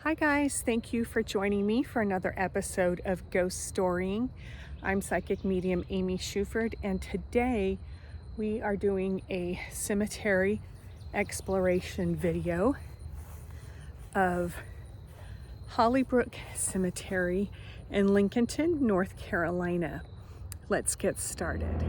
Hi guys, thank you for joining me for another episode of Ghost Storying. I'm psychic medium Amy Shuford, and today we are doing a cemetery exploration video of Hollybrook Cemetery in Lincolnton, North Carolina. Let's get started.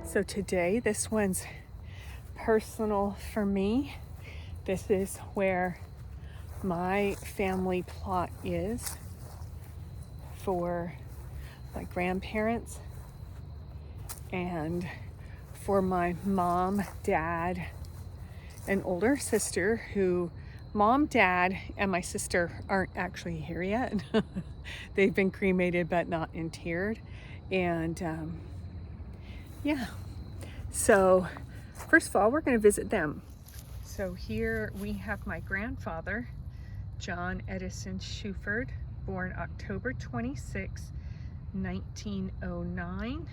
So today, this one's personal for me. This is where my family plot is for my grandparents and for my mom, dad, and older sister who mom, dad, and my sister aren't actually here yet. They've been cremated but not interred. And yeah. So first of all, we're going to visit them. So here we have my grandfather, John Edison Shuford, born October 26, 1909,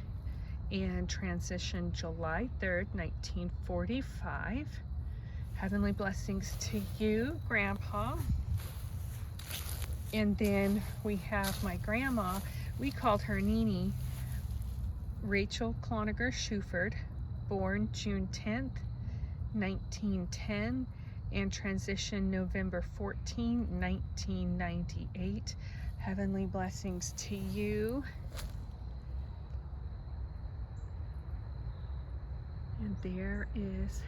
and transitioned July 3rd, 1945. Heavenly blessings to you, Grandpa. And then we have my grandma. We called her Nini, Rachel Cloninger Shuford, born June 10th, 1910, and transitioned November 14, 1998. Heavenly blessings to you. And there is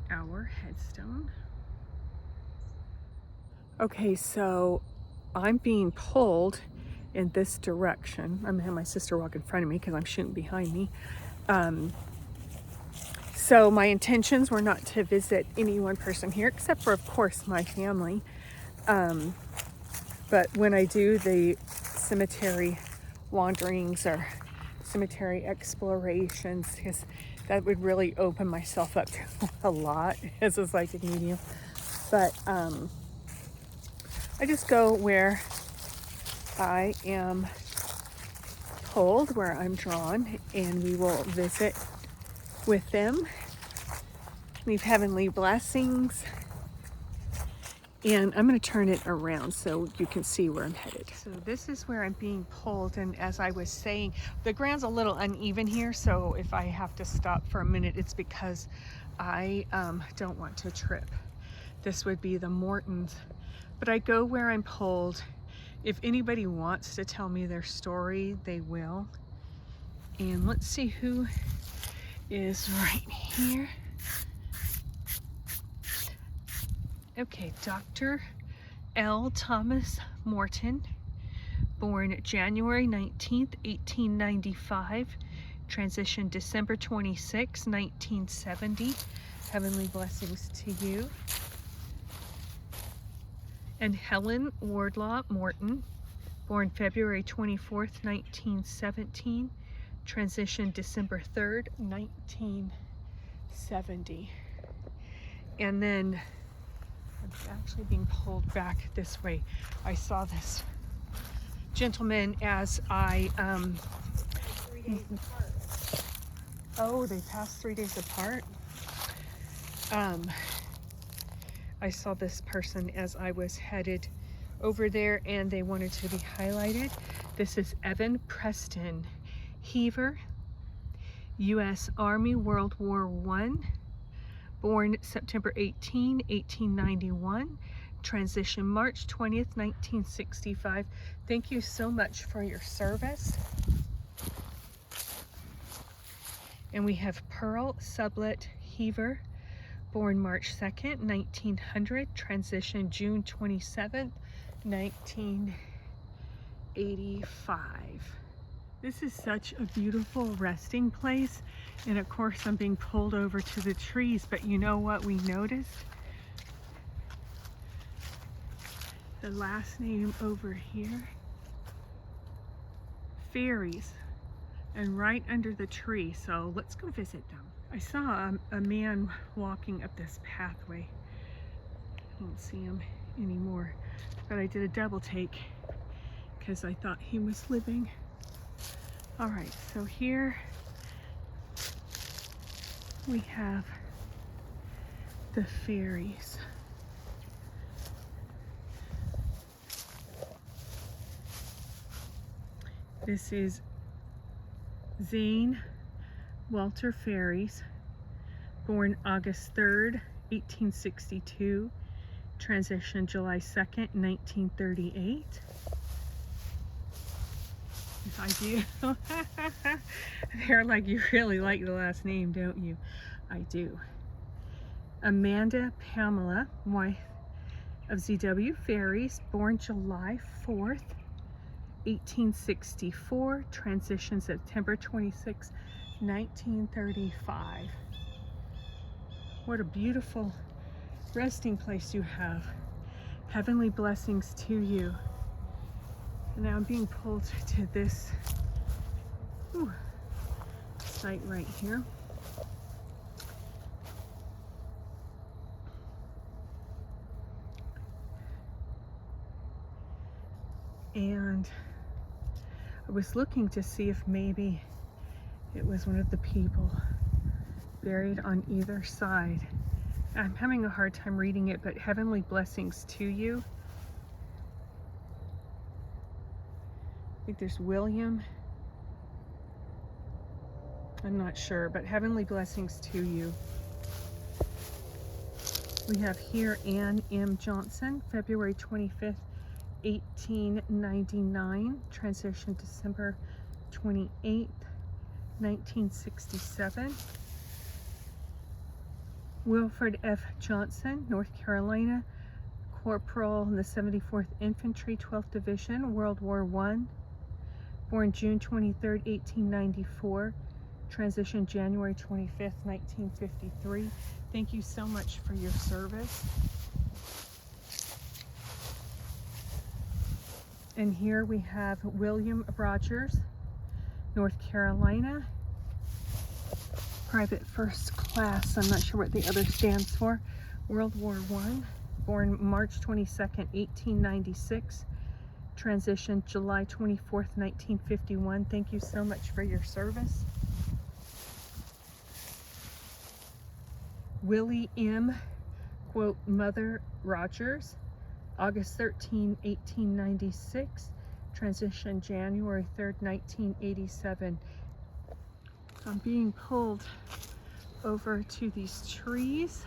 our headstone. Okay, so I'm being pulled in this direction. I'm gonna have my sister walk in front of me because I'm shooting behind me. So my intentions were not to visit any one person here, except for, of course, my family. But when I do the cemetery wanderings or cemetery explorations, because that would really open myself up to a lot as a psychic medium. But I just go where I am told, where I'm drawn, and we will visit with them, leave heavenly blessings, and I'm going to turn it around so you can see where I'm headed. So this is where I'm being pulled, and as I was saying, the ground's a little uneven here, so if I have to stop for a minute, it's because I don't want to trip. This would be the Mortons, but I go where I'm pulled. If anybody wants to tell me their story, they will. And let's see who is right here. Okay, Dr. L. Thomas Morton, born January 19th, 1895, transitioned December 26, 1970. Heavenly blessings to you. And Helen Wardlaw Morton, born February 24th, 1917, transitioned December 3rd, 1970. And then I'm actually being pulled back this way. I saw this gentleman as I 3 days apart. Oh, they passed 3 days apart. I saw this person as I was headed over there, and they wanted to be highlighted. This is Evan Preston Heaver, U.S. Army, World War I, born September 18, 1891, transition March 20th, 1965. Thank you so much for your service. And we have Pearl Sublet Heaver, born March 2nd, 1900, transition June 27th, 1985. This is such a beautiful resting place, and of course I'm being pulled over to the trees, but you know what we noticed? The last name over here, Fairies, and right under the tree, so let's go visit them. I saw a man walking up this pathway. I don't see him anymore, but I did a double take because I thought he was living. All right, so here we have the fairies. This is Zane Walter Ferries, born August 3rd, 1862, transition July 2nd, 1938. I do. They're like, you really like the last name, don't you? I do. Amanda Pamela, wife of Z.W. Ferries, born July 4th, 1864, transition September 26, 1935. What a beautiful resting place you have. Heavenly blessings to you. And now I'm being pulled to this site right here. And I was looking to see if maybe it was one of the people buried on either side. I'm having a hard time reading it, but heavenly blessings to you. I think there's William. I'm not sure, but heavenly blessings to you. We have here Ann M. Johnson, February 25th, 1899, transition December 28th, 1967. Wilfred F. Johnson, North Carolina, corporal in the 74th Infantry, 12th Division, World War I, born June 23rd, 1894, transition January 25th, 1953. Thank you so much for your service. And here we have William Rogers, North Carolina, private first class. I'm not sure what the other stands for. World War I, born March 22nd, 1896, transition July 24th, 1951. Thank you so much for your service. Willie M., quote, Mother Rogers, August 13, 1896, transition January 3rd, 1987. I'm being pulled over to these trees.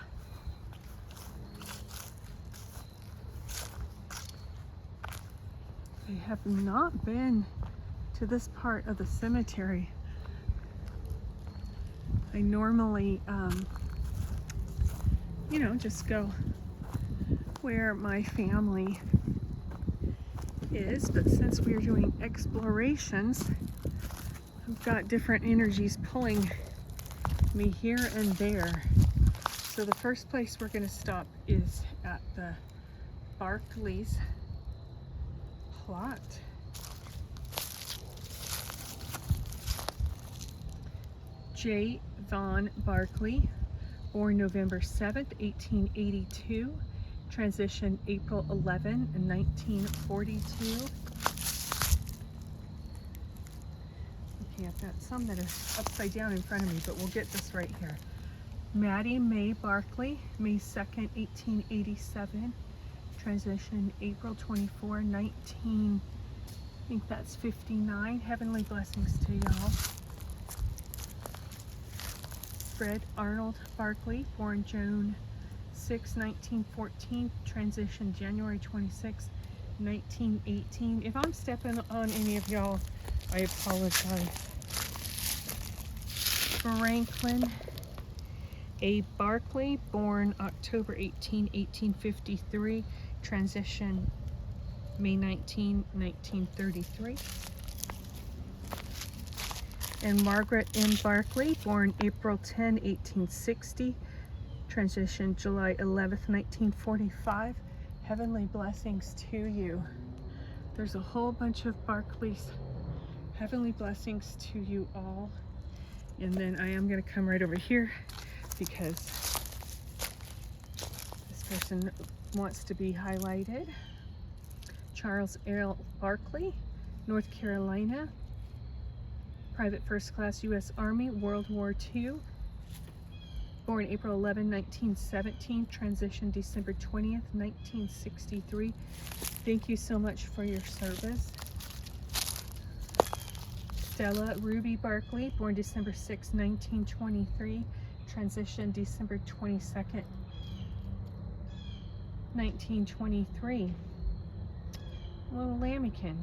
I have not been to this part of the cemetery. I normally, just go where my family is, but since we're doing explorations, I've got different energies pulling me here and there. So the first place we're going to stop is at the Barclays plot. J. Vaughn Barclay, born November 7th, 1882, transition April 11, 1942. Okay, I've got some that are upside down in front of me, but we'll get this right here. Maddie Mae Barclay, May 2nd, 1887, transition April 24, 19, I think that's 59. Heavenly blessings to y'all. Fred Arnold Barclay, born June 6, 1914, transition January 26, 1918. If I'm stepping on any of y'all, I apologize. Franklin A. Barclay, born October 18, 1853, transition May 19, 1933. And Margaret M. Barclay, born April 10, 1860, transition July 11th, 1945. Heavenly blessings to you. There's a whole bunch of Barclays. Heavenly blessings to you all. And then I am going to come right over here because this person wants to be highlighted. Charles L. Barclay, North Carolina, Private First Class U.S. Army, World War II. Born April 11, 1917, transition December 20th, 1963. Thank you so much for your service. Stella Ruby Barkley, born December 6, 1923, transition December 22nd, 1923. Little Lammikin.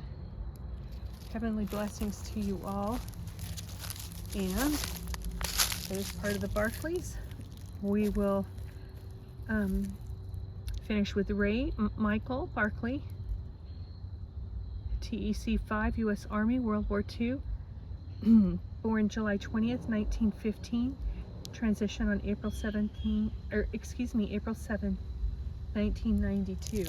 Heavenly blessings to you all. And there's part of the Barkleys. We will finish with Ray Michael Barkley, TEC 5, U.S. Army, World War II. Born July 20th, 1915. Transition on April 7, 1992.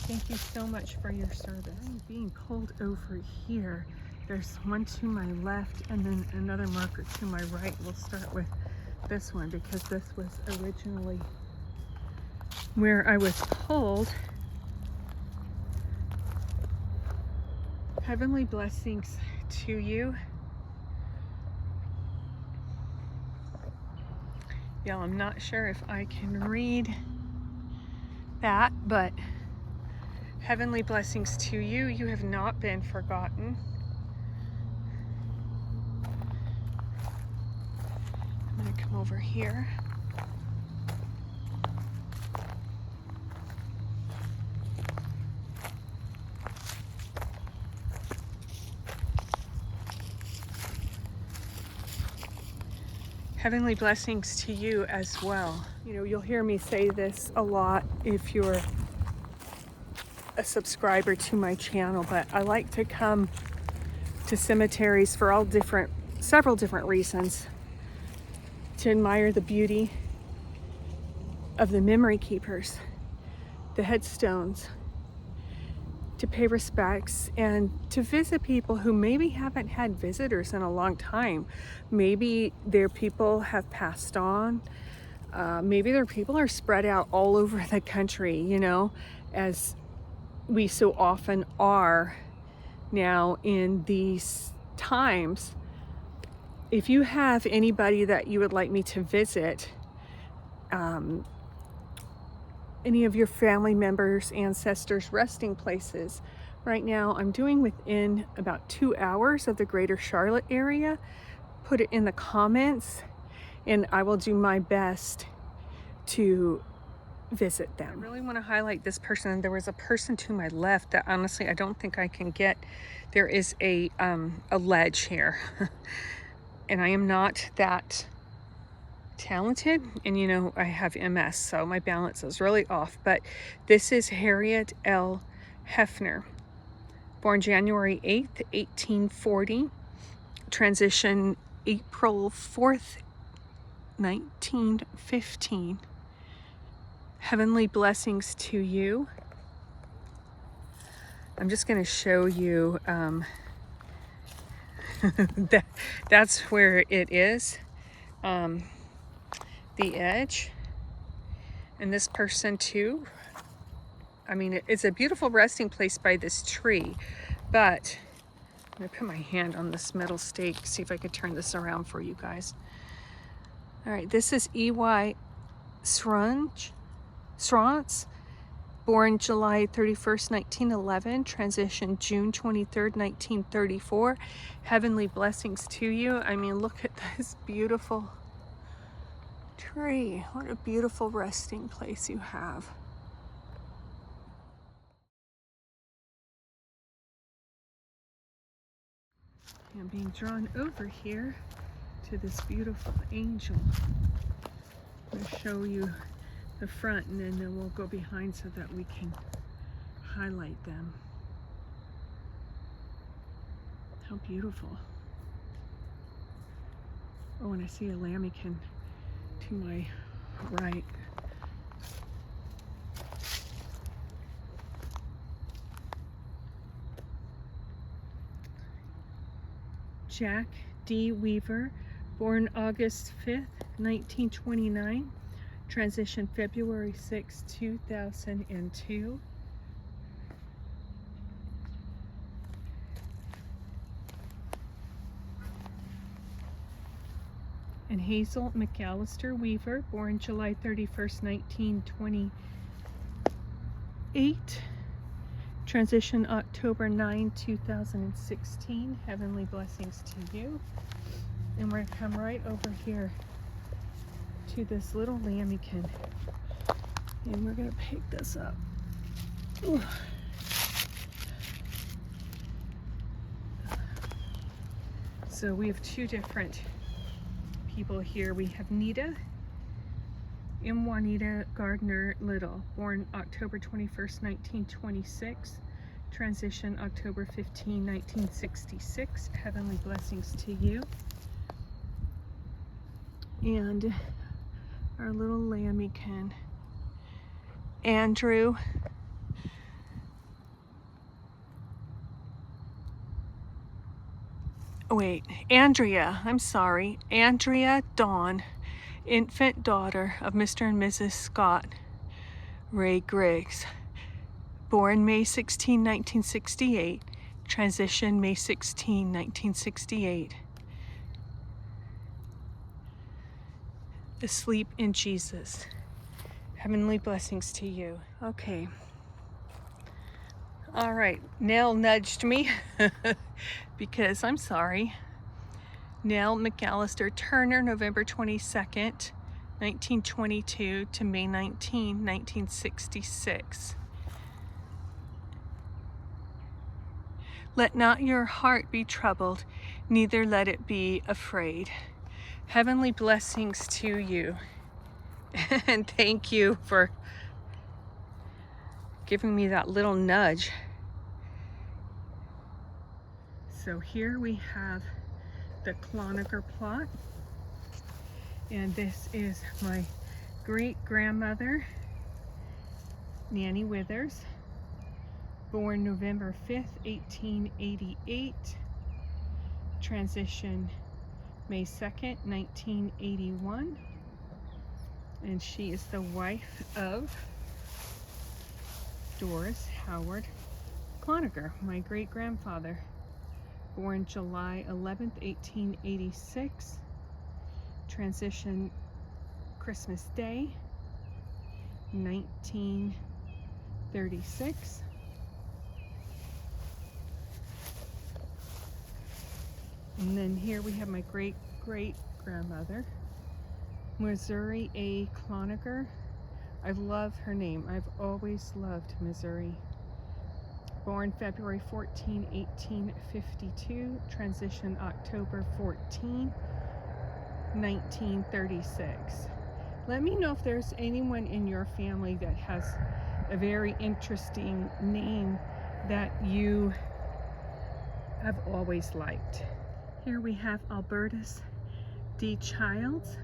Thank you so much for your service. I'm being pulled over here. There's one to my left and then another marker to my right. We'll start with this one because this was originally where I was pulled. Heavenly blessings to you. Yeah, I'm not sure if I can read that, but heavenly blessings to you. You have not been forgotten. I'm going to come over here. Heavenly blessings to you as well. You know, you'll hear me say this a lot if you're a subscriber to my channel, but I like to come to cemeteries for several different reasons. To admire the beauty of the memory keepers, the headstones, to pay respects, and to visit people who maybe haven't had visitors in a long time. Maybe their people have passed on. Maybe their people are spread out all over the country, you know, as we so often are now in these times. If you have anybody that you would like me to visit, any of your family members, ancestors, resting places, right now I'm doing within about 2 hours of the greater Charlotte area. Put it in the comments and I will do my best to visit them. I really want to highlight this person. There was a person to my left that honestly I don't think I can get. There is a ledge here and I am not that talented, and you know I have MS, so my balance is really off. But this is Harriet L. Hefner, born January 8th, 1840, transition April 4th, 1915. Heavenly blessings to you. I'm just going to show you that's where it is. The edge, and this person too. I mean, it's a beautiful resting place by this tree, but I'm gonna put my hand on this metal stake, see if I could turn this around for you guys. All right, this is E.Y. Srunch, born July 31st, 1911, transition June 23rd, 1934. Heavenly blessings to you. I mean, look at this beautiful tree. What a beautiful resting place you have. I'm being drawn over here to this beautiful angel. I'm going to show you the front and then we'll go behind so that we can highlight them. How beautiful. Oh, and I see a lammikin to my right. Jack D. Weaver, born August 5th, 1929, transition February 6, 2002. And Hazel McAllister Weaver, born July 31st, 1928. Transition October 9, 2016. Heavenly blessings to you. And we're going to come right over here to this little lambikin. And we're going to pick this up. Ooh. So we have two different people here. We have Nita and Juanita Gardner Little, born October 21st, 1926. Transition October 15, 1966. Heavenly blessings to you. And our little lambikin, Andrew Andrea Dawn, infant daughter of Mr. and Mrs. Scott Ray Griggs, born May 16, 1968, transition May 16, 1968. Asleep in Jesus. Heavenly blessings to you. Okay. All right, Nell nudged me because I'm sorry. Nell McAllister Turner, November 22nd, 1922 to May 19, 1966. Let not your heart be troubled, neither let it be afraid. Heavenly blessings to you. And thank you for giving me that little nudge. So here we have the Clonaker plot, and this is my great-grandmother, Nanny Withers, born November 5th, 1888, transition May 2nd, 1981, and she is the wife of Doris Howard Clonaker, my great-grandfather, born July 11th, 1886, transition Christmas Day, 1936. And then here we have my great-great-grandmother, Missouri A. Clonaker. I love her name. I've always loved Missouri. Born February 14, 1852, transition October 14, 1936. Let me know if there's anyone in your family that has a very interesting name that you have always liked. Here we have Albertus D. Childs,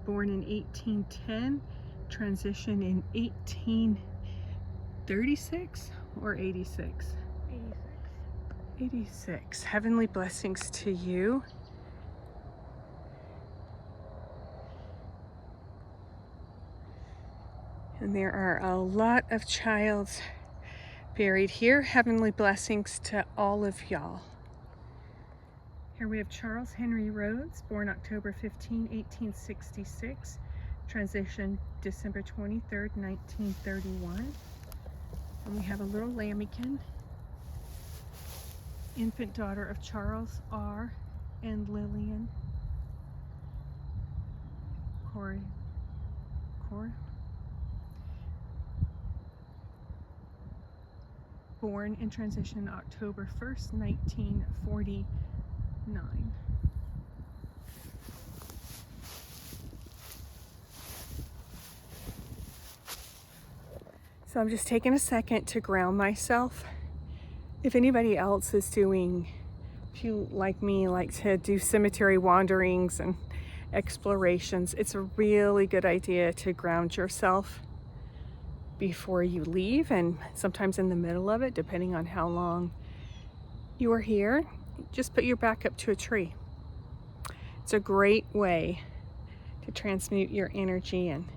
born in 1810, transition in 1836 or 86? 86. Heavenly blessings to you. And there are a lot of Childs buried here. Heavenly blessings to all of y'all. Here we have Charles Henry Rhodes, born October 15, 1866, transition December 23rd, 1931. And we have a little lambikin, infant daughter of Charles R. and Lillian Corey. Born in transition October 1st, 1949. So I'm just taking a second to ground myself. If anybody else is doing, if you like me, like to do cemetery wanderings and explorations, it's a really good idea to ground yourself before you leave, and sometimes in the middle of it, depending on how long you are here. Just put your back up to a tree. It's a great way to transmute your energy and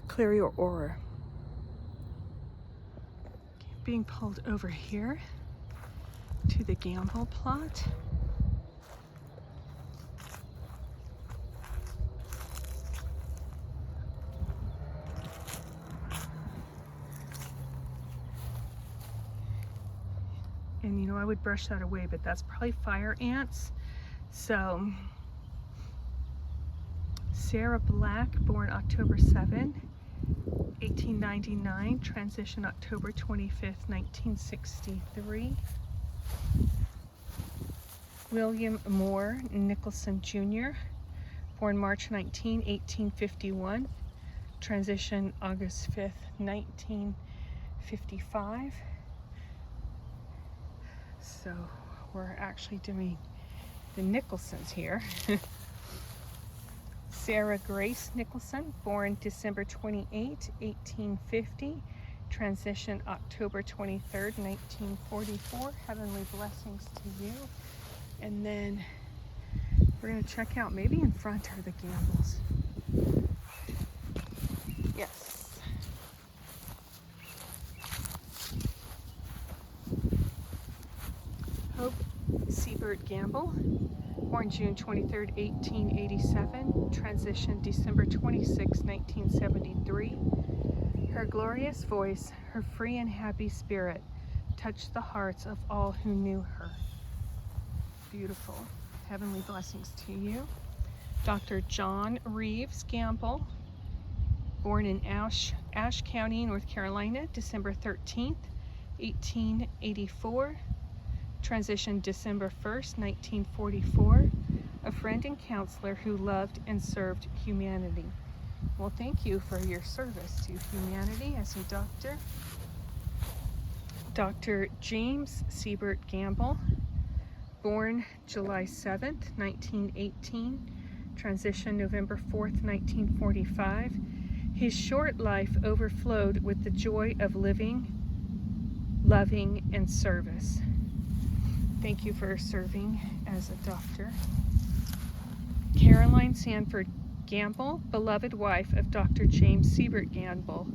clear your aura. Being pulled over here to the Gamble plot. And you know, I would brush that away, but that's probably fire ants. So Sarah Black, born October 7, 1899, transition October 25th, 1963. William Moore Nicholson Jr., born March 19, 1851, transition August 5th, 1955. So we're actually doing the Nicholsons here. Sarah Grace Nicholson, born December 28, 1850, transition October 23rd, 1944. Heavenly blessings to you. And then we're going to check out, maybe in front are the Gambles. Yes. Hope Seabird Gamble, born June 23rd, 1887, transition December 26, 1973. Her glorious voice, her free and happy spirit, touched the hearts of all who knew her. Beautiful. Heavenly blessings to you. Dr. John Reeves Gamble, born in Ashe County, North Carolina, December 13th, 1884. Transition December 1st, 1944. A friend and counselor who loved and served humanity. Well, thank you for your service to humanity as a doctor. Dr. James Siebert Gamble, born July 7th, 1918, transition November 4th, 1945. His short life overflowed with the joy of living, loving, and service. Thank you for serving as a doctor. Caroline Sanford Gamble, beloved wife of Dr. James Siebert Gamble,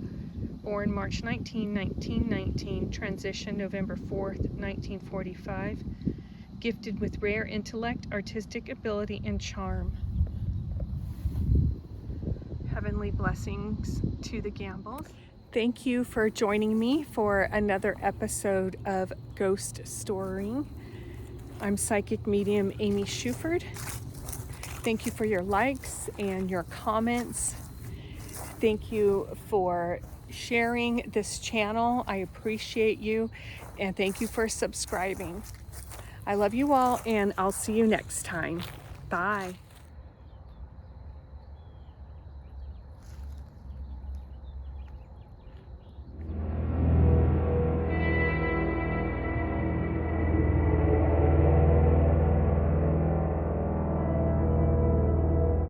born March 19, 1919, transition November 4th, 1945. Gifted with rare intellect, artistic ability, and charm. Heavenly blessings to the Gambles. Thank you for joining me for another episode of Ghost Storying. I'm psychic medium Amy Shuford. Thank you for your likes and your comments. Thank you for sharing this channel. I appreciate you, and thank you for subscribing. I love you all, and I'll see you next time. Bye.